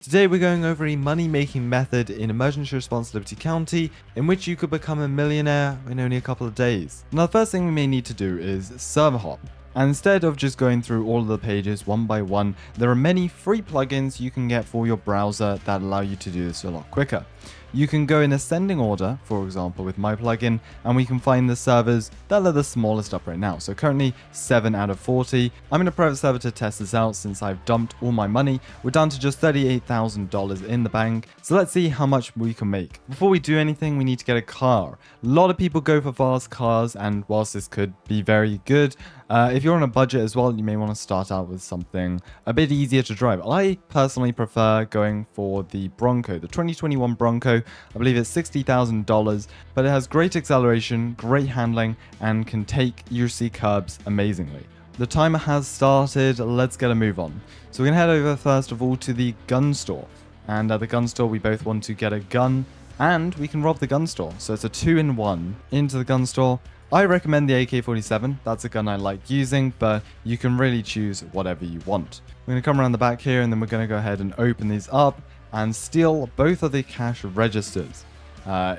Today we're going over a money-making method in Emergency Response Liberty County in which you could become a millionaire in only a couple of days. Now the first thing we may need to do is server hop. And instead of just going through all of the pages one by one, there are many free plugins you can get for your browser that allow you to do this a lot quicker. You can go in ascending order, for example with my plugin, and we can find the servers that are the smallest up right now. So currently 7 out of 40. I'm in a private server to test this out since I've dumped all my money. We're down to just $38,000 in the bank. So let's see how much we can make. Before we do anything, we need to get a car. A lot of people go for fast cars, and whilst this could be very good, if you're on a budget as well, you may want to start out with something a bit easier to drive. I personally prefer going for the Bronco, the 2021 Bronco. I believe it's $60,000, but it has great acceleration, great handling, and can take ERLC curbs amazingly. The timer has started, let's get a move on. So we're going to head over first of all to the gun store. And at the gun store, we both want to get a gun, and we can rob the gun store. So it's a 2-in-1 into the gun store. I recommend the AK-47, that's a gun I like using, but you can really choose whatever you want. We're going to come around the back here and then we're going to go ahead and open these up and steal both of the cash registers.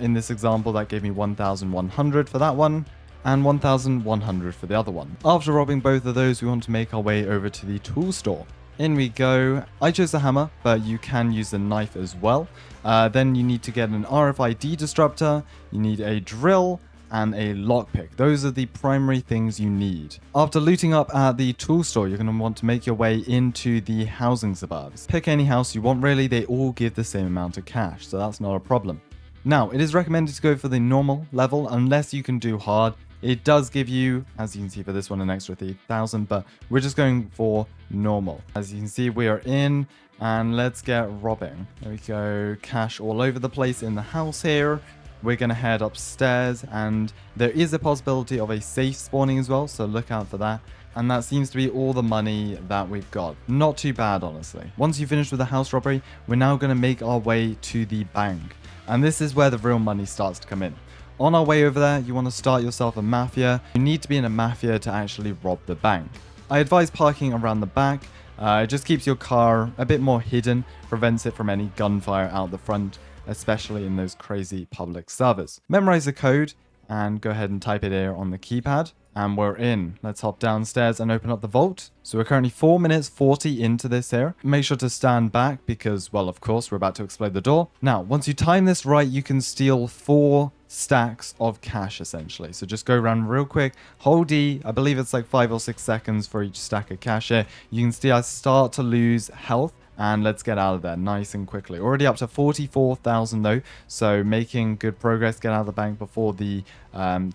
In this example, that gave me 1,100 for that one and 1,100 for the other one. After robbing both of those, we want to make our way over to the tool store. In we go. I chose the hammer, but you can use the knife as well. Then you need to get an RFID disruptor, you need a drill, and a lockpick. Those are the primary things you need. After looting up at the tool store, you're going to want to make your way into the housing suburbs. Pick any house you want really, they all give the same amount of cash, so that's not a problem. Now, it is recommended to go for the normal level unless you can do hard. It does give you, as you can see for this one, an extra 3,000, but we're just going for normal. As you can see, we are in, and let's get robbing. There we go, cash all over the place in the house here. We're going to head upstairs, and there is a possibility of a safe spawning as well, so look out for that. And that seems to be all the money that we've got. Not too bad, honestly. Once you finish with the house robbery, we're now going to make our way to the bank. And this is where the real money starts to come in. On our way over there, you want to start yourself a mafia. You need to be in a mafia to actually rob the bank. I advise parking around the back. It just keeps your car a bit more hidden, prevents it from any gunfire out the front, especially in those crazy public servers. Memorize the code and go ahead and type it here on the keypad, and we're in. Let's hop downstairs and open up the vault. So we're currently 4 minutes 40 into this here. Make sure to stand back because, well, of course, we're about to explode the door. Now, once you time this right, you can steal 4 stacks of cash essentially. So just go around real quick, hold E, I believe it's like 5 or 6 seconds for each stack of cash here. You can see I start to lose health. And let's get out of there nice and quickly. Already up to 44,000 though, so making good progress. Get out of the bank before the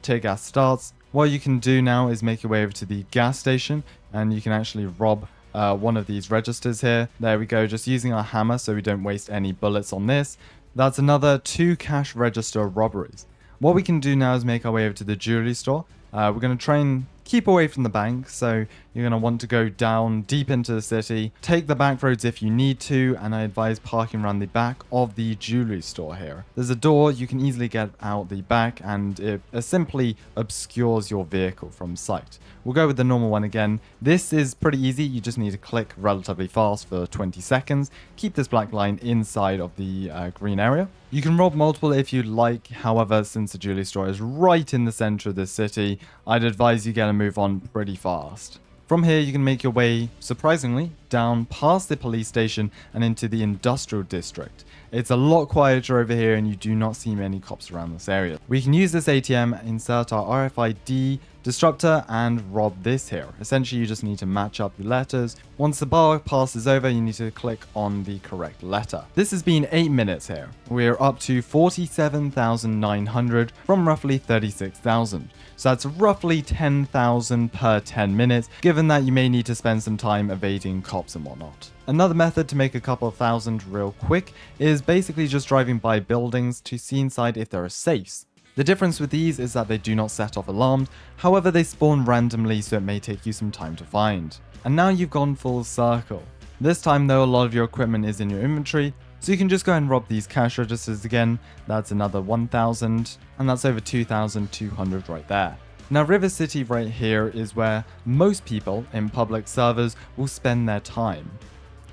tear gas starts. What you can do now is make your way over to the gas station, and you can actually rob one of these registers here. There we go, just using our hammer so we don't waste any bullets on this. That's another 2 cash register robberies. What we can do now is make our way over to the jewelry store. We're going to try and keep away from the bank, so you're going to want to go down deep into the city. Take the back roads if you need to, and I advise parking around the back of the jewelry store here. There's a door, you can easily get out the back, and it simply obscures your vehicle from sight. We'll go with the normal one again. This is pretty easy, you just need to click relatively fast for 20 seconds. Keep this black line inside of the green area. You can rob multiple if you'd like, however, since the jewelry store is right in the center of the city, I'd advise you get a move on pretty fast. From here, you can make your way, surprisingly, down past the police station and into the industrial district. It's a lot quieter over here and you do not see many cops around this area. We can use this ATM, insert our RFID disruptor, and rob this here. Essentially, you just need to match up the letters. Once the bar passes over, you need to click on the correct letter. This has been 8 minutes here. We're up to 47,900 from roughly 36,000. So that's roughly 10,000 per 10 minutes, given that you may need to spend some time evading cops and whatnot. Another method to make a couple of thousand real quick is basically just driving by buildings to see inside if there are safes. The difference with these is that they do not set off alarms, however they spawn randomly, so it may take you some time to find. And now you've gone full circle. This time though, a lot of your equipment is in your inventory, so you can just go ahead and rob these cash registers again. That's another 1,000, and that's over 2,200 right there. Now River City right here is where most people in public servers will spend their time.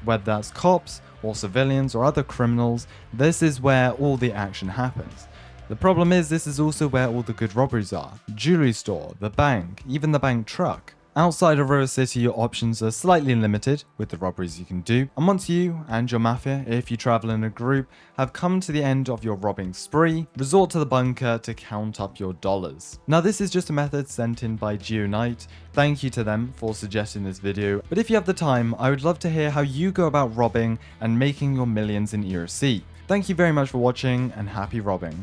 Whether that's cops or civilians or other criminals, this is where all the action happens. The problem is this is also where all the good robberies are. Jewelry store, the bank, even the bank truck. Outside of River City, your options are slightly limited with the robberies you can do, and once you and your mafia, if you travel in a group, have come to the end of your robbing spree, resort to the bunker to count up your dollars. Now this is just a method sent in by GeoKnight. Thank you to them for suggesting this video, but if you have the time, I would love to hear how you go about robbing and making your millions in ERLC. Thank you very much for watching, and happy robbing.